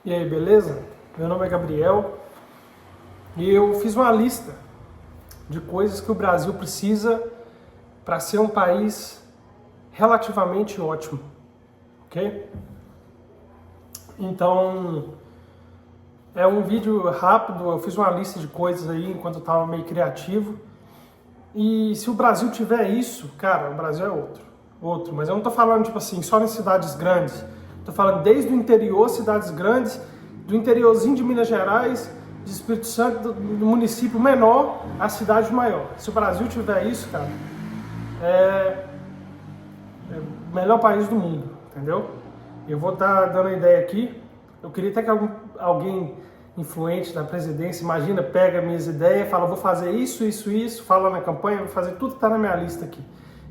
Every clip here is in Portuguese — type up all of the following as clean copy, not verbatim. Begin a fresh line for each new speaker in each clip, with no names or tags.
E aí, beleza? Meu nome é Gabriel e eu fiz uma lista de coisas que o Brasil precisa para ser um país relativamente ótimo, ok? Então, é um vídeo rápido, eu fiz uma lista de coisas aí enquanto eu estava meio criativo. E se o Brasil tiver isso, cara, o Brasil é outro. Mas eu não tô falando, tipo assim, só em cidades grandes. Tô falando desde o interior, cidades grandes, do interiorzinho de Minas Gerais, de Espírito Santo, do município menor à cidade maior. Se o Brasil tiver isso, cara, é o melhor país do mundo, entendeu? Eu vou estar dando a ideia aqui. Eu queria até que alguém influente na presidência, imagina, pega minhas ideias, fala, vou fazer isso, fala na campanha, vou fazer tudo que está na minha lista aqui.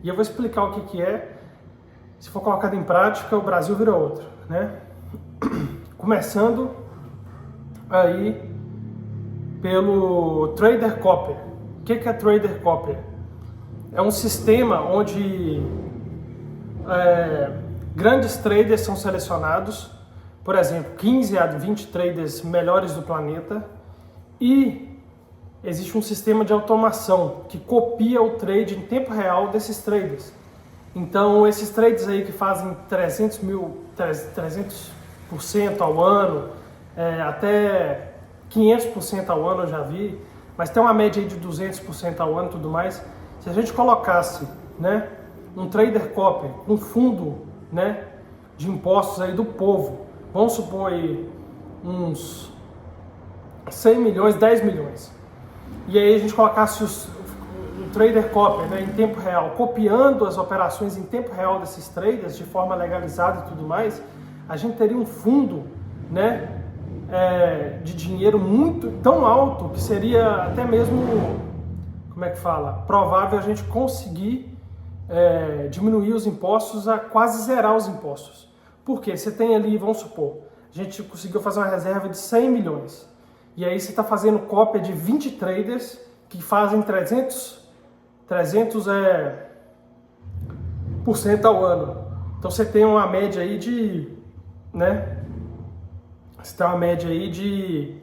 E eu vou explicar o que é. Se for colocado em prática, o Brasil vira outro, né? Começando aí pelo Trader Copper. O que é Trader Copper? É um sistema onde grandes traders são selecionados, por exemplo, 15 a 20 traders melhores do planeta, e existe um sistema de automação que copia o trade em tempo real desses traders. Então, esses trades aí que fazem 300% ao ano, até 500% ao ano eu já vi, mas tem uma média aí de 200% ao ano e tudo mais. Se a gente colocasse, né, um trader copper com fundo, né, de impostos aí do povo, vamos supor aí uns 100 milhões, 10 milhões, e aí a gente colocasse o trader copper, né, em tempo real, copiando as operações em tempo real desses traders de forma legalizada e tudo mais, a gente teria um fundo, né, de dinheiro muito tão alto que seria até mesmo, como é que fala, provável a gente conseguir diminuir os impostos a quase zerar os impostos. Por quê? Você tem ali, vamos supor, a gente conseguiu fazer uma reserva de 100 milhões, e aí você está fazendo cópia de 20 traders que fazem 300% ao ano. Então você tem uma média aí de, né? Você tem uma média aí de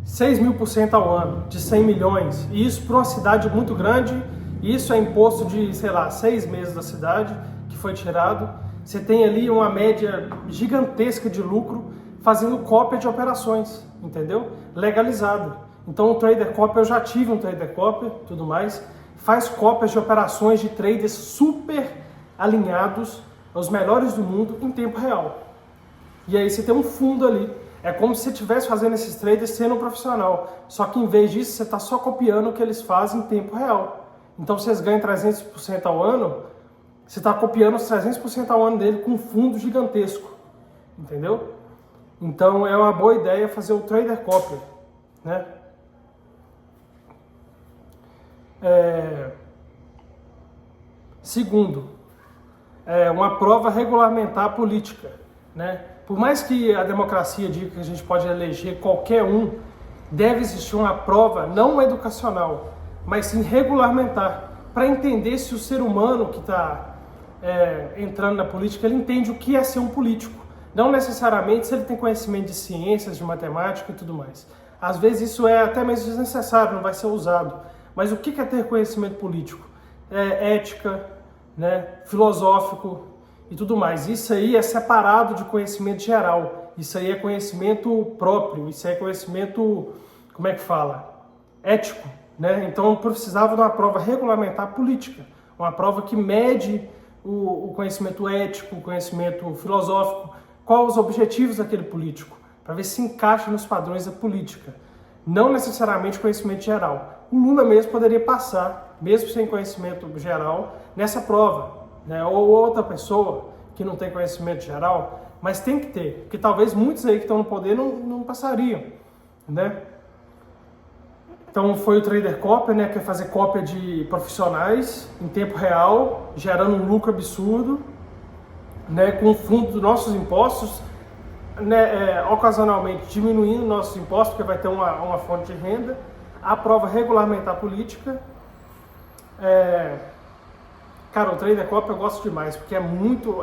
6.000% ao ano, de 100 milhões. E isso para uma cidade muito grande, isso é imposto de, sei lá, 6 meses da cidade que foi tirado. Você tem ali uma média gigantesca de lucro fazendo cópia de operações, entendeu? Legalizado. Então o Trader Copper, eu já tive um Trader Copper, tudo mais, faz cópias de operações de traders super alinhados aos melhores do mundo em tempo real. E aí você tem um fundo ali. É como se você estivesse fazendo esses traders sendo um profissional. Só que em vez disso, você está só copiando o que eles fazem em tempo real. Então vocês ganham 300% ao ano, você está copiando os 300% ao ano dele com um fundo gigantesco. Entendeu? Então é uma boa ideia fazer o Trader Copper, né? Segundo, uma prova regulamentar política, né? Por mais que a democracia diga que a gente pode eleger qualquer um, deve existir uma prova não educacional, mas sim regulamentar, para entender se o ser humano que está entrando na política, ele entende o que é ser um político. Não necessariamente se ele tem conhecimento de ciências, de matemática e tudo mais. Às vezes isso é até mesmo desnecessário, não vai ser usado. Mas o que é ter conhecimento político? Ética, né, filosófico e tudo mais. Isso aí é separado de conhecimento geral. Isso aí é conhecimento próprio, isso aí é conhecimento, como é que fala? Ético, né? Então precisava de uma prova regulamentar política, uma prova que mede o conhecimento ético, o conhecimento filosófico, quais os objetivos daquele político, para ver se encaixa nos padrões da política. Não necessariamente conhecimento geral. O Lula mesmo poderia passar, mesmo sem conhecimento geral, nessa prova, né? Ou outra pessoa que não tem conhecimento geral, mas tem que ter, porque talvez muitos aí que estão no poder não passariam, né? Então foi o Trader Copper, né, que é fazer cópia de profissionais em tempo real, gerando um lucro absurdo, né, com o fundo dos nossos impostos, né, ocasionalmente diminuindo nossos impostos, porque vai ter uma fonte de renda. A prova regulamentar política. Cara, o Trader Copper eu gosto demais, porque é muito,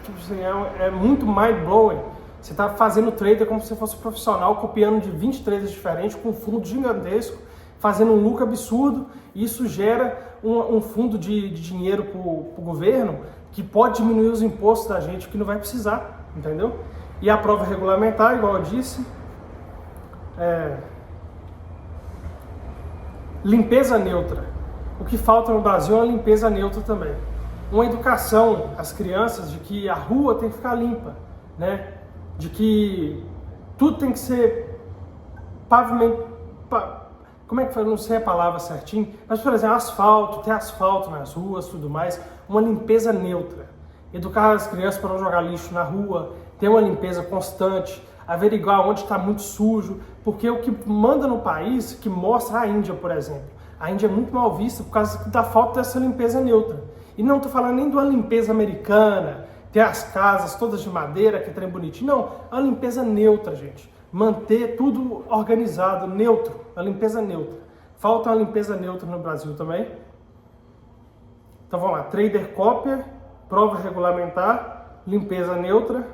tipo assim, é muito mind-blowing Você está fazendo trader como se fosse profissional, copiando de 20 traders diferentes, com um fundo gigantesco, fazendo um lucro absurdo, e isso gera um fundo de dinheiro para o governo que pode diminuir os impostos da gente, que não vai precisar, entendeu? E a prova regulamentar, igual eu disse, limpeza neutra. O que falta no Brasil é uma limpeza neutra também. Uma educação às crianças de que a rua tem que ficar limpa, né? De que tudo tem que ser pavimento. Como é que foi? Não sei a palavra certinho, mas, por exemplo, asfalto, ter asfalto nas ruas, tudo mais, uma limpeza neutra. Educar as crianças para não jogar lixo na rua, ter uma limpeza constante, averiguar onde está muito sujo, porque o que manda no país, que mostra a Índia, por exemplo, a Índia é muito mal vista por causa da falta dessa limpeza neutra. E não estou falando nem de uma limpeza americana, ter as casas todas de madeira, que trem bonitinho, não, é uma limpeza neutra, gente. Manter tudo organizado, neutro, a limpeza neutra. Falta uma limpeza neutra no Brasil também. Então vamos lá, trader cópia, prova regulamentar, limpeza neutra.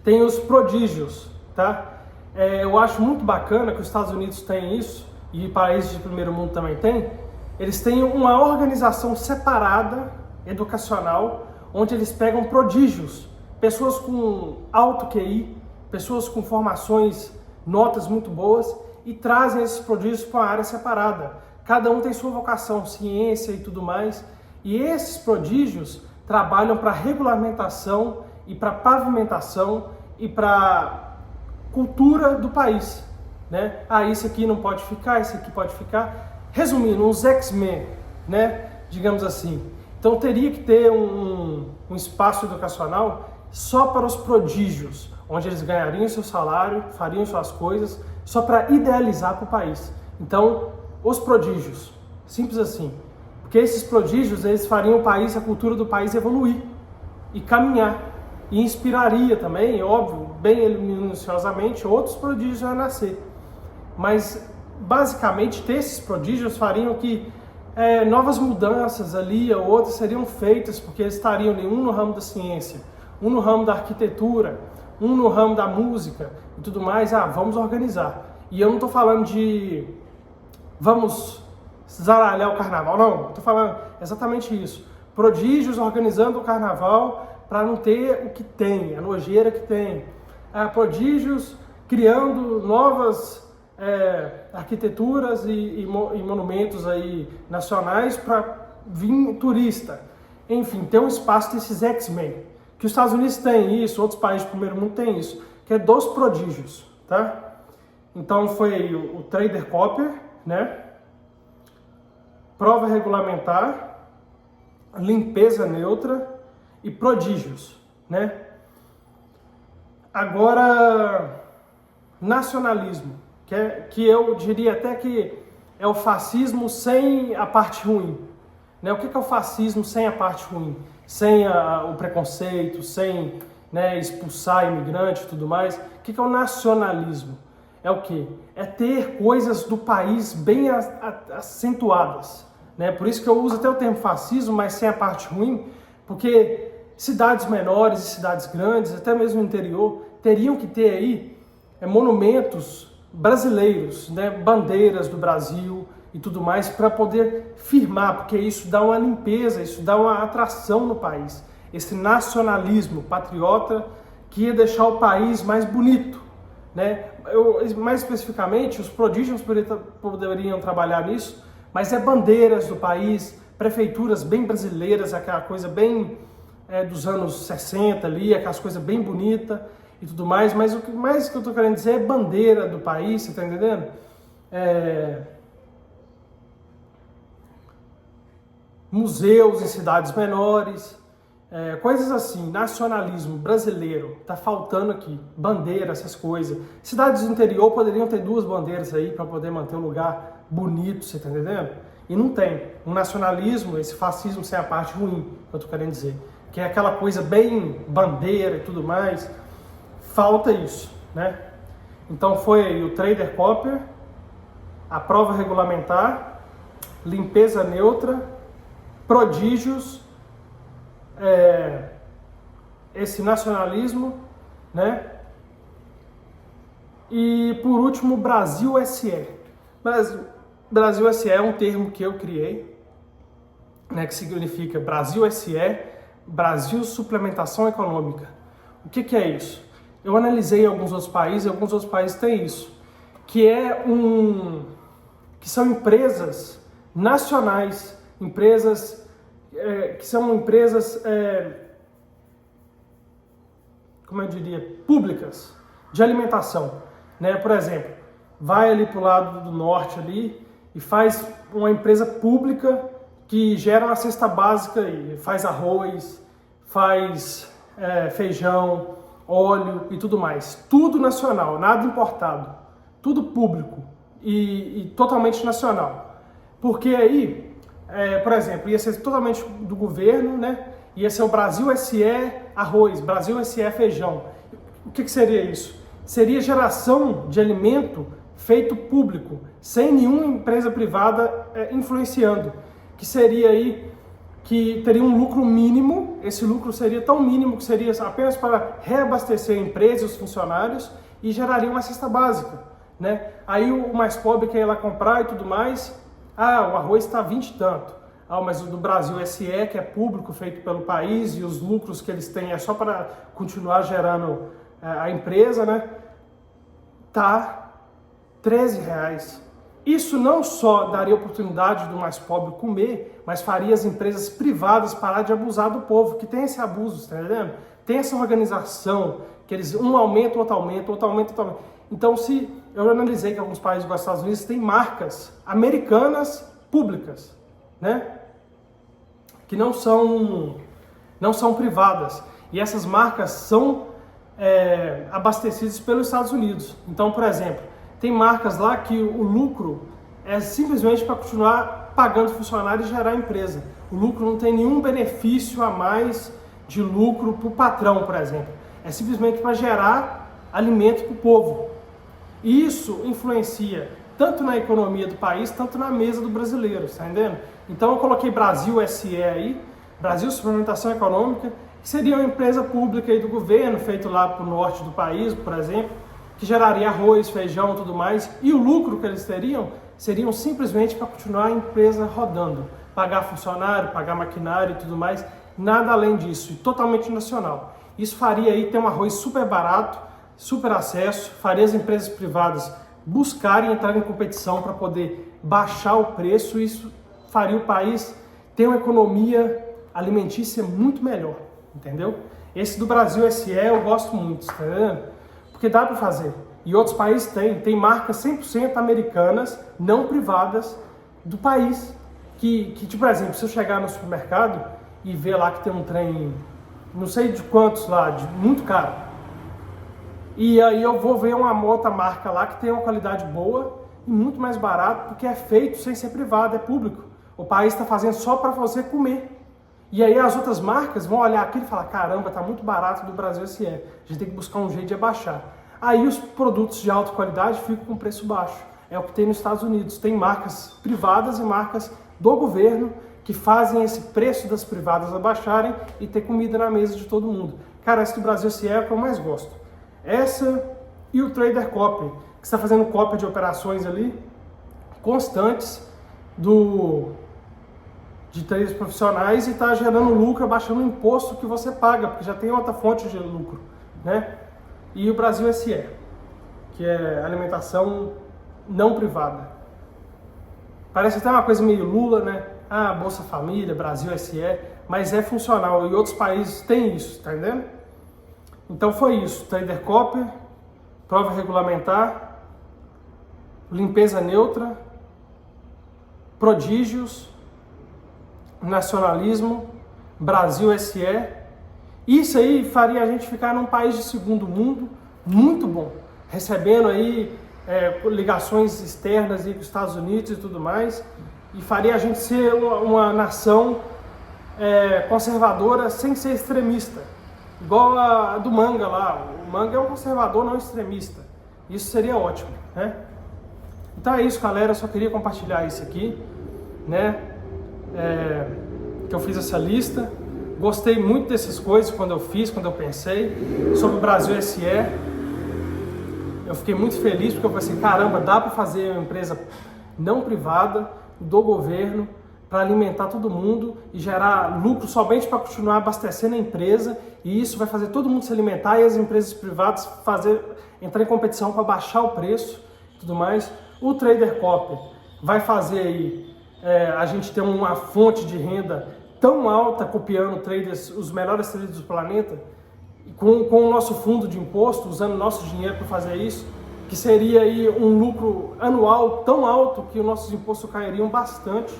Tem os prodígios, tá? Eu acho muito bacana que os Estados Unidos têm isso, e países de primeiro mundo também têm. Eles têm uma organização separada, educacional, onde eles pegam prodígios, pessoas com alto QI, pessoas com formações, notas muito boas, e trazem esses prodígios para uma área separada. Cada um tem sua vocação, ciência e tudo mais, e esses prodígios trabalham para regulamentação e para pavimentação e para cultura do país, né? Isso aqui não pode ficar, isso aqui pode ficar. Resumindo, uns X-Men, né? Digamos assim. Então teria que ter um espaço educacional só para os prodígios, onde eles ganhariam seu salário, fariam suas coisas, só para idealizar para o país. Então, os prodígios, simples assim. Porque esses prodígios, eles fariam o país, a cultura do país evoluir e caminhar. E inspiraria também, óbvio, bem minuciosamente, outros prodígios a nascer. Mas, basicamente, ter esses prodígios fariam que novas mudanças ali ou outras seriam feitas, porque eles estariam ali, um no ramo da ciência, um no ramo da arquitetura, um no ramo da música e tudo mais. Vamos organizar. E eu não estou falando de vamos zaralhar o carnaval, não. Estou falando exatamente isso. Prodígios organizando o carnaval para não ter o que tem, a nojeira que tem. Prodígios criando novas arquiteturas e monumentos aí nacionais para vir turista. Enfim, tem um espaço desses X-Men, que os Estados Unidos têm isso, outros países do primeiro mundo têm isso, que é dos prodígios, tá? Então foi o trader copper, né? Prova regulamentar, limpeza neutra e prodígios, né? Agora, nacionalismo, que eu diria até que é o fascismo sem a parte ruim, né? O que é o fascismo sem a parte ruim? Sem o preconceito, sem, né, expulsar imigrante e tudo mais. O que é o nacionalismo? É o quê? É ter coisas do país bem acentuadas, né? Por isso que eu uso até o termo fascismo, mas sem a parte ruim, porque cidades menores e cidades grandes, até mesmo no interior, teriam que ter aí monumentos brasileiros, né? Bandeiras do Brasil e tudo mais, para poder firmar, porque isso dá uma limpeza, isso dá uma atração no país. Esse nacionalismo patriota que ia deixar o país mais bonito, né? Mais especificamente, os prodígios poderiam trabalhar nisso, mas bandeiras do país, prefeituras bem brasileiras, aquela coisa bem dos anos 60 ali, aquelas coisas bem bonitas e tudo mais, mas o que mais que eu estou querendo dizer é bandeira do país, você está entendendo? Museus em cidades menores, coisas assim, nacionalismo brasileiro, tá faltando aqui, bandeira, essas coisas. Cidades do interior poderiam ter 2 bandeiras aí para poder manter um lugar bonito, você tá entendendo? E não tem. Um nacionalismo, esse fascismo sem a parte ruim, que eu tô querendo dizer, que é aquela coisa bem bandeira e tudo mais, falta isso, né? Então foi aí o trader copper, a prova regulamentar, limpeza neutra, prodígios esse nacionalismo, né? E por último, Brasil SE. Brasil SE é um termo que eu criei, né, que significa Brasil SE, Brasil Suplementação Econômica. O que é isso? Eu analisei alguns outros países, e alguns outros países têm isso, que são empresas nacionais, que são empresas, como eu diria, públicas, de alimentação, né? Por exemplo, vai ali para o lado do norte ali e faz uma empresa pública que gera uma cesta básica e faz arroz, faz feijão, óleo e tudo mais. Tudo nacional, nada importado, tudo público e totalmente nacional. Porque aí, por exemplo, ia ser totalmente do governo, né? Ia ser o Brasil SE arroz, Brasil SE feijão. O que seria isso? Seria geração de alimento feito público, sem nenhuma empresa privada influenciando, que seria aí, que teria um lucro mínimo. Esse lucro seria tão mínimo que seria apenas para reabastecer a empresa e os funcionários e geraria uma cesta básica, né? Aí o mais pobre quer ir lá comprar e tudo mais, o arroz está 20 e tanto, mas o do Brasil SE, que é público, feito pelo país, e os lucros que eles têm é só para continuar gerando a empresa, né? Tá R$13. Isso não só daria oportunidade do mais pobre comer, mas faria as empresas privadas parar de abusar do povo, que tem esse abuso, tá entendendo? Tem essa organização, que eles um aumenta, outro aumenta, outro aumenta, outro aumenta. Então, se eu analisei que alguns países dos Estados Unidos têm marcas americanas públicas, né? Que não são privadas. E essas marcas são abastecidas pelos Estados Unidos. Então, por exemplo, tem marcas lá que o lucro é simplesmente para continuar pagando funcionário e gerar empresa. O lucro não tem nenhum benefício a mais de lucro para o patrão, por exemplo. É simplesmente para gerar alimento para o povo. E isso influencia tanto na economia do país, tanto na mesa do brasileiro, tá entendendo? Então eu coloquei Brasil SE aí, Brasil Suplementação Econômica, que seria uma empresa pública aí do governo, feito lá para o norte do país, por exemplo, que geraria arroz, feijão e tudo mais, e o lucro que eles teriam seriam simplesmente para continuar a empresa rodando, pagar funcionário, pagar maquinário e tudo mais, nada além disso, e totalmente nacional. Isso faria aí ter um arroz super barato, super acesso, faria as empresas privadas buscarem entrar em competição para poder baixar o preço. Isso faria o país ter uma economia alimentícia muito melhor, entendeu? Esse do Brasil SE eu gosto muito, tá vendo? Porque dá para fazer. E outros países tem marcas 100% americanas, não privadas, do país. Que, tipo, por exemplo, se eu chegar no supermercado e ver lá que tem um trem, não sei de quantos lá, muito caro, e aí eu vou ver uma outra marca lá que tem uma qualidade boa e muito mais barato, porque é feito sem ser privado, é público. O país está fazendo só para você comer. E aí as outras marcas vão olhar aquilo e falar, caramba, tá muito barato do Brasil SE, a gente tem que buscar um jeito de abaixar. Aí os produtos de alta qualidade ficam com preço baixo. É o que tem nos Estados Unidos. Tem marcas privadas e marcas do governo que fazem esse preço das privadas abaixarem e ter comida na mesa de todo mundo. Cara, esse do Brasil SE é o que eu mais gosto. Essa e o Trader Copy, que está fazendo cópia de operações ali constantes de traders profissionais e está gerando lucro, abaixando o imposto que você paga, porque já tem outra fonte de lucro, né? E o Brasil SE, que é alimentação não privada. Parece até uma coisa meio Lula, né? Bolsa Família, Brasil SE, mas é funcional e outros países têm isso, tá entendendo? Então foi isso, Trader Copy, prova regulamentar, limpeza neutra, prodígios, nacionalismo, Brasil SE. Isso aí faria a gente ficar num país de segundo mundo muito bom, recebendo aí ligações externas aí com os Estados Unidos e tudo mais, e faria a gente ser uma nação conservadora sem ser extremista. Igual a do Manga lá, o Manga é um conservador não extremista. Isso seria ótimo, né? Então é isso, galera, eu só queria compartilhar isso aqui, né? Que eu fiz essa lista. gostei muito dessas coisas quando eu fiz, quando eu pensei. Sobre o Brasil SE, eu fiquei muito feliz porque eu falei assim, caramba, dá para fazer uma empresa não privada, do governo, para alimentar todo mundo e gerar lucro somente para continuar abastecendo a empresa, e isso vai fazer todo mundo se alimentar e as empresas privadas entrar em competição para baixar o preço e tudo mais. O Trader Copper vai fazer aí a gente ter uma fonte de renda tão alta copiando os melhores traders do planeta, com o nosso fundo de imposto, usando nosso dinheiro para fazer isso, que seria aí um lucro anual tão alto que os nossos impostos cairiam bastante.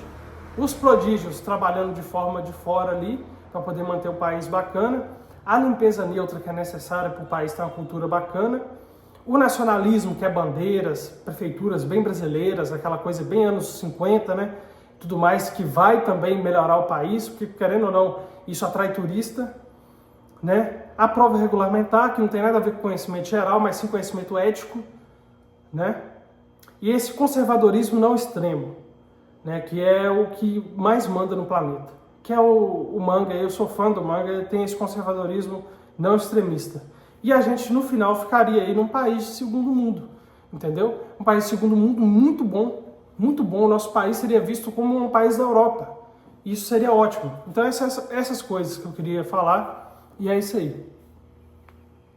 Os prodígios trabalhando de forma de fora ali, para poder manter o país bacana. A limpeza neutra que é necessária para o país ter uma cultura bacana. O nacionalismo, que é bandeiras, prefeituras bem brasileiras, aquela coisa bem anos 50, né? Tudo mais, que vai também melhorar o país, porque querendo ou não, isso atrai turista, né? A prova regulamentar, que não tem nada a ver com conhecimento geral, mas sim conhecimento ético, né? E esse conservadorismo não extremo, né? Que é o que mais manda no planeta, que é o manga. Eu sou fã do manga, tem esse conservadorismo não extremista. E a gente, no final, ficaria aí num país de segundo mundo, entendeu? Um país de segundo mundo muito bom, muito bom. O nosso país seria visto como um país da Europa. Isso seria ótimo. Então, essas coisas que eu queria falar, e é isso aí.